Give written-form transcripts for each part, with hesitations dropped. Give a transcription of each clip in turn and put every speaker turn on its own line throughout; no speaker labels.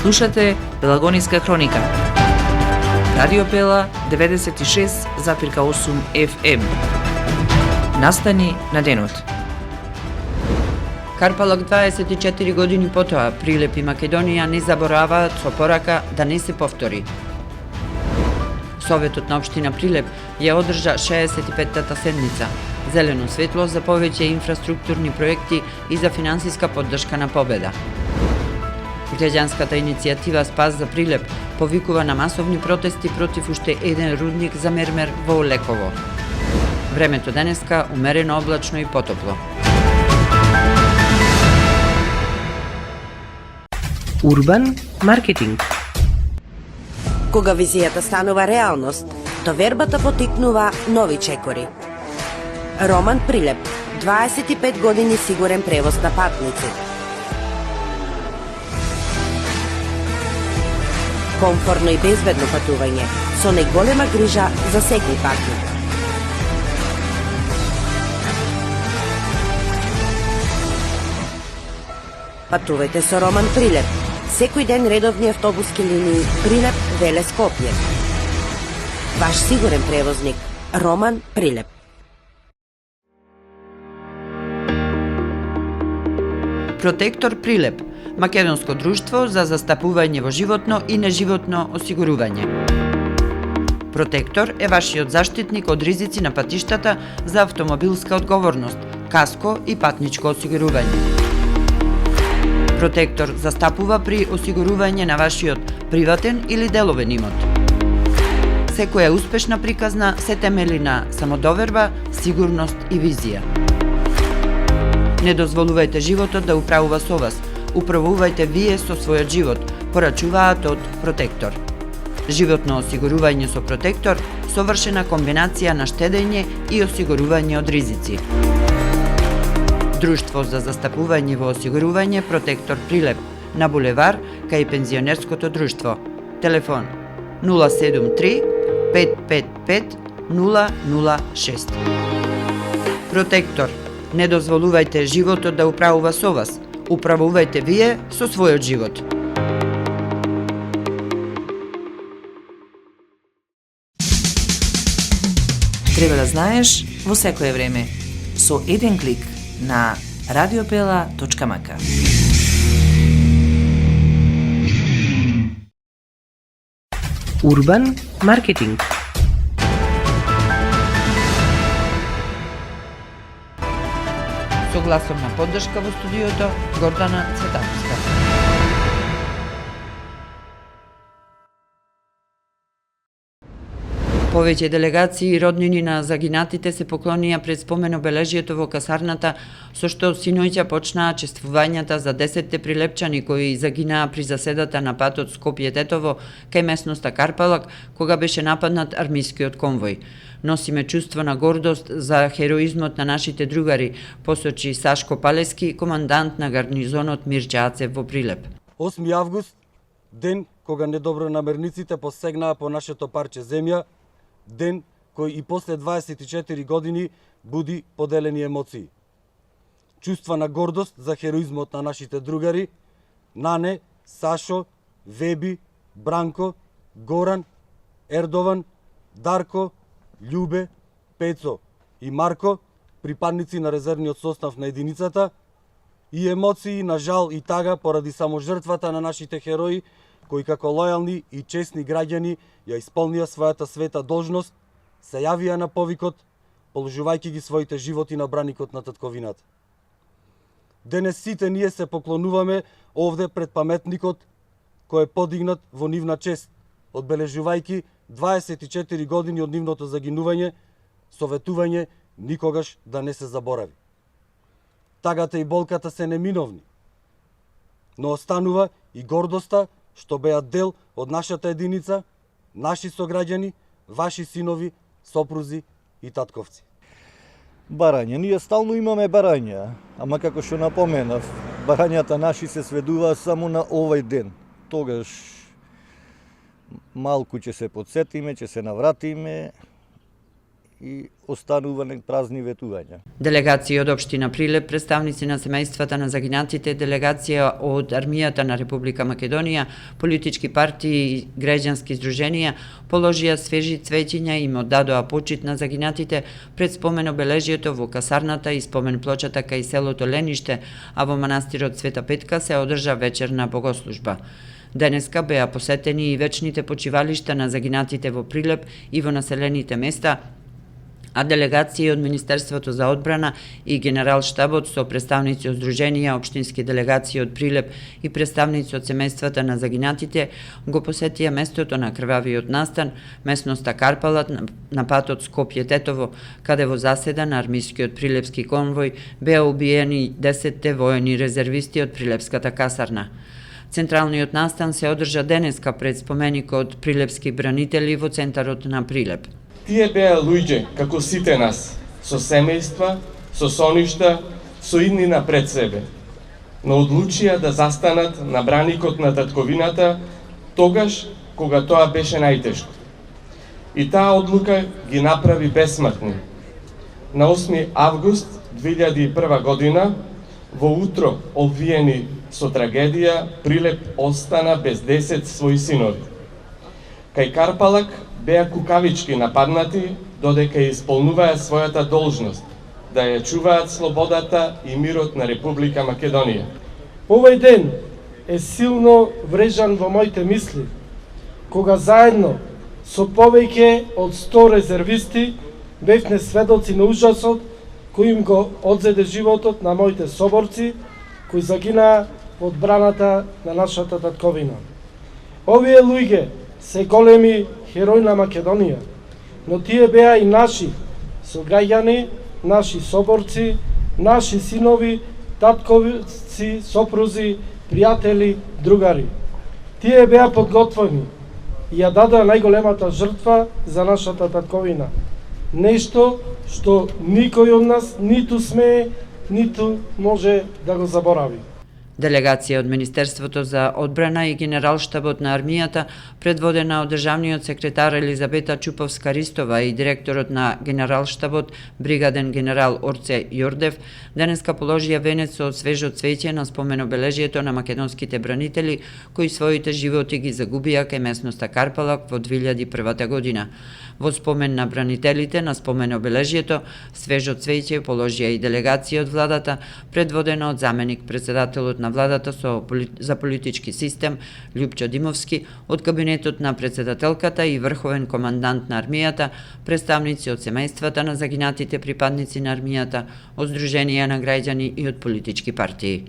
Слушате Пелагониска хроника. Радио Пела 96,8 FM. Настани на денот.
Карпалак 24 години потоа, Прилеп и Македонија не забораваат со порака да не се повтори. Советот на општина Прилеп ја одржа 65-тата седница. Зелено светло за повеќе инфраструктурни проекти и за финансиска поддршка на победа. Граѓанската иницијатива Спас за Прилеп повикува на масовни протести против уште еден рудник за мермер во Олеково. Времето денеска умерено облачно и потопло.
Урбан маркетинг.
Кога визијата станува реалност, довербата потикнува нови чекори. Роман Прилеп, 25 години сигурен превоз на патници. Комфорно и безбедно патување, со најголема грижа за секој патник. Патувајте со Роман Прилеп. Секој ден редовни автобуски линии Прилеп, Веле, Скопје. Ваш сигурен превозник, Роман Прилеп.
Протектор Прилеп, македонско друштво за застапување во животно и неживотно осигурување. Протектор е вашиот заштитник од ризици на патиштата за автомобилска одговорност, каско и патничко осигурување. Протектор застапува при осигурување на вашиот приватен или деловен имот. Секоја успешна приказна се темели на самодоверба, сигурност и визија. Не дозволувајте животот да управува со вас. Управувајте вие со својот живот, порачуваат од Протектор. Животно осигурување со Протектор, совршена комбинација на штедење и осигурување од ризици. Друштво за застапување во осигурување Протектор Прилеп на булевар кај пензионерското друштво. Телефон 073 555 006. Протектор. Не дозволувајте животот да управува со вас. Управувајте вие со својот живот.
Треба да знаеш во секое време. Со еден клик на radiopela.mk. Урбан маркетинг.
Со гласовна поддршка во студиото Гордана Цветановска. Повеќе делегации и роднини на загинатите се поклонија пред спомен обележието во касарната, со што синоќа почнаа чествувањата за 10 прилепчани кои загинаа при заседата на патот Скопје-Тетово кај местноста Карпалак, кога беше нападнат армискиот конвој. Носиме чувство на гордост за хероизмот на нашите другари, посочи Сашко Палески, командант на гарнизонот Мирча Ацев во Прилеп.
8 август, ден кога недобронамерниците посегнаа по нашето парче земја, ден кој и после 24 години буди поделени емоции. Чувства на гордост за хероизмот на нашите другари, Нане, Сашо, Веби, Бранко, Горан, Ердован, Дарко, Љубе, Пецо и Марко, припадници на резервниот состав на единицата, и емоции на жал и тага поради саможртвата на нашите херои, кои како лојални и честни граѓани ја исполнија својата света должност, се јавија на повикот, положувајќи ги своите животи на браникот на татковината. Денес сите ние се поклонуваме овде пред паметникот кој е подигнат во нивна чест, одбележувајќи 24 години од нивното загинување, советување никогаш да не се заборави. Тагата и болката се неминовни, но останува и гордоста што беа дел од нашата единица, наши сограѓани, ваши синови, сопрузи и татковци.
Барања. Ние стално имаме барања, ама како што напоменав, барањата наши се сведуваат само на овој ден. Тогаш малку ќе се подсетиме, ќе се навратиме и останува празни ветувања.
Делегација од општина Прилеп, представници на семејствата на загинатите, делегација од армијата на Република Македонија, политички партии и граѓански здруженија положија свежи цвеќиња и им оддадоа почит на загинатите пред спомен обележјето во касарната и спомен плочата кај селото Лениште, а во манастирот Света Петка се одржа вечерна богослужба. Денеска беа посетени и вечните почивалишта на загинатите во Прилеп и во населените места, а делегации од Министерството за одбрана и Генералштабот со представници од Сдруженија, општински делегации од Прилеп и представници од семејствата на загинатите го посетија местото на крвавиот настан, местноста Карпалат на патот Скопје-Тетово, каде во заседа на армискиот прилепски конвој беа убиени 10 воени резервисти од Прилепската касарна. Централниот настан се одржа денеска пред споменикот прилепски бранители во центарот на Прилеп.
Тие беа луѓе, како сите нас, со семејства, со соништа, со иднина пред себе, но одлучија да застанат на браникот на татковината тогаш кога тоа беше најтешко. И таа одлука ги направи бесмртни. На 8 август 2001 година, во утро обвиени со трагедија, Прилеп остана без 10 своји синови. Кај Карпалак беа кукавички нападнати додека исполнуваа својата должност да ја чуваат слободата и мирот на Република Македонија.
Овој ден е силно врежан во моите мисли, кога заедно со повеќе од 100 резервисти бевме сведоци на ужасот кој им го одзеде животот на моите соборци кои загинаа во одбраната на нашата татковина. Овие луѓе се големи херои на Македонија, но тие беа и наши сограѓани, наши соборци, наши синови, татковици, сопрузи, пријатели, другари. Тие беа подготвени и ја дадоа најголемата жртва за нашата татковина. Нешто што никој од нас ниту смее, ниту може да го заборави.
Делегација од Министерството за одбрана и Генералштабот на армијата, предводена од државниот секретар Елизабета Чуповска-Ристова и директорот на Генералштабот, бригаден генерал Орце Јордев, денеска положија венец со свежо цвеќе на спомен обележјето на македонските бранители кои своите животи ги загубија кај местноста Карпалак во 2001 година. Во спомен на бранителите на спомен обележјето, свежо цвеќе положија и делегација од владата, предводена од заменик председателот на владата за политички систем Љупчо Димовски, од кабинетот на председателката и врховен командант на армијата, представници од семејствата на загинатите припадници на армијата, од здруженија на граѓани и од политички партии.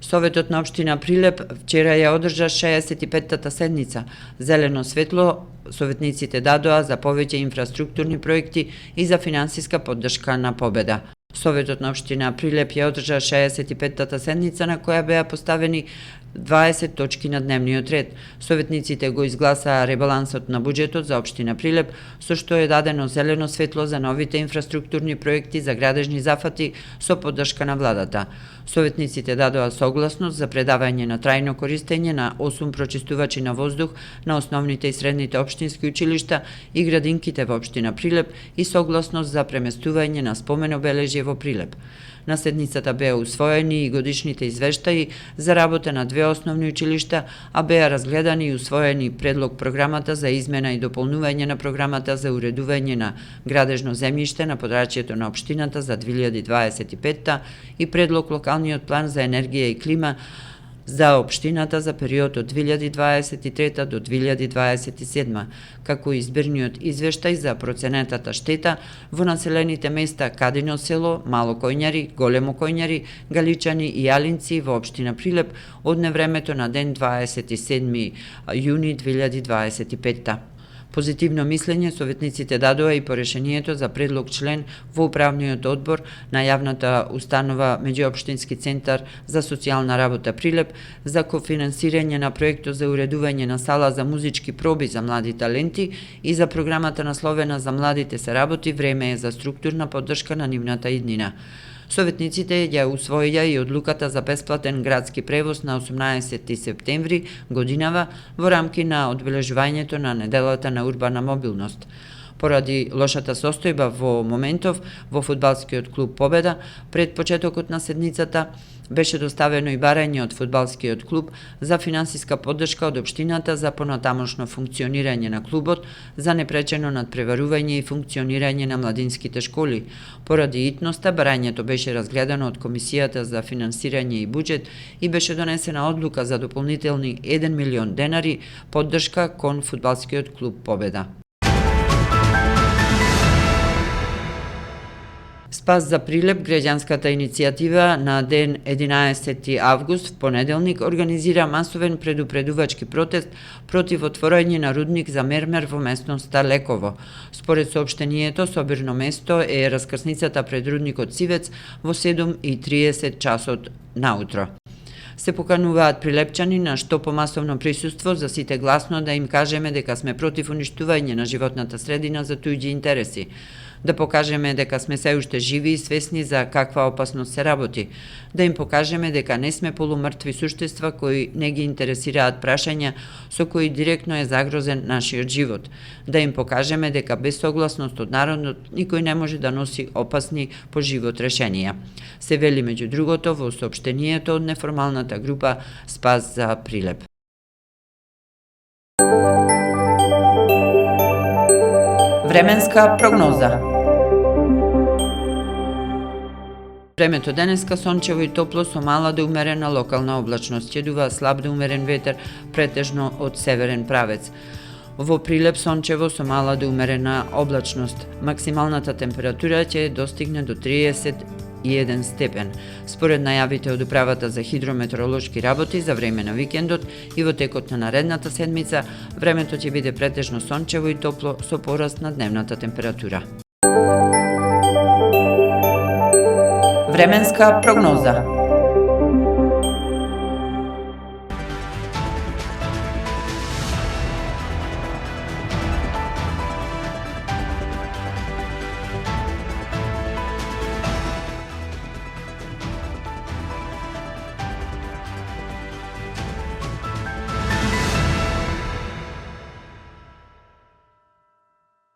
Советот на општина Прилеп вчера ја одржа 65-тата седница. Зелено светло советниците дадоа за повеќе инфраструктурни проекти и за финансиска поддршка на Победа. Советот на општина Прилеп ја одржа 65-тата седница на која беа поставени 20 точки на дневниот ред. Советниците го изгласаа ребалансот на буџетот за општина Прилеп, со што е дадено зелено светло за новите инфраструктурни проекти за градежни зафати со поддршка на владата. Советниците дадоа согласност за предавање на трајно користење на 8 прочистувачи на воздух на основните и средните општински училишта и градинките во општина Прилеп и согласност за преместување на спомен обележје во Прилеп. На седницата беа усвоени и годишните извештаи за работа на 2 основни училишта, а беа разгледани и усвоени предлог програмата за измена и дополнување на програмата за уредување на градежно земјиште на подрачјето на општината за 2025 и предлог локалниот план за енергија и клима за општината за период од 2023 до 2027, како и избирниот извештај за проценетата штета во населените места Кадино село, Мало Којњари, Големо Којњари, Галичани и Јалинци во општина Прилеп од невремето на ден 27 јуни 2025. Позитивно мислење советниците дадоа и по решението за предлог член во управниот одбор на јавната установа Меѓуопштински центар за социјална работа Прилеп за кофинансирање на проектот за уредување на сала за музички проби за млади таленти и за програмата насловена за младите се работи, време е за структурна поддршка на нивната иднина. Советниците ја усвоија и одлуката за бесплатен градски превоз на 18 септември годинава во рамки на одбележувањето на неделата на урбана мобилност. Поради лошата состојба во моментов во фудбалскиот клуб Победа, пред почетокот на седницата беше доставено и барање од фудбалскиот клуб за финансиска поддршка од општината за понатамошно функционирање на клубот, за непречено надпреварување и функционирање на младинските школи. Поради итноста, барањето беше разгледано од Комисијата за финансирање и буџет и беше донесена одлука за дополнителни 1 милион денари поддршка кон фудбалскиот клуб Победа. Спас за Прилеп, граѓанската иницијатива на ден 11 август в понеделник организира масовен предупредувачки протест против отворање на рудник за мермер во местноста Леково. Според соопштението, собирно место е раскрсницата пред рудникот Сивец во 7:30 часот наутро. Се покануваат прилепчани на што помасовно присуство за сите гласно да им кажеме дека сме против уништување на животната средина за туѓи интереси, да покажеме дека сме се уште живи и свесни за каква опасност се работи, да им покажеме дека не сме полумртви суштества кои не ги интересираат прашања со кои директно е загрозен нашиот живот, да им покажеме дека без согласност од народот никој не може да носи опасни по живот решенија. Се вели меѓу другото во соопштението од неформалната група Спас за Прилеп.
Временска прогноза.
Времето денеска сончево и топло со мала до умерена локална облачност. Ќе слаб до умерен ветер, претежно од северен правец. Во Прилеп сончево со мала до умерена облачност. Максималната температура ќе достигне до 31 степен. Според најавите од Управата за хидрометеоролошки работи за време на викендот и во текот на наредната седмица, времето ќе биде претежно сончево и топло со пораст на дневната температура.
Временска прогноза.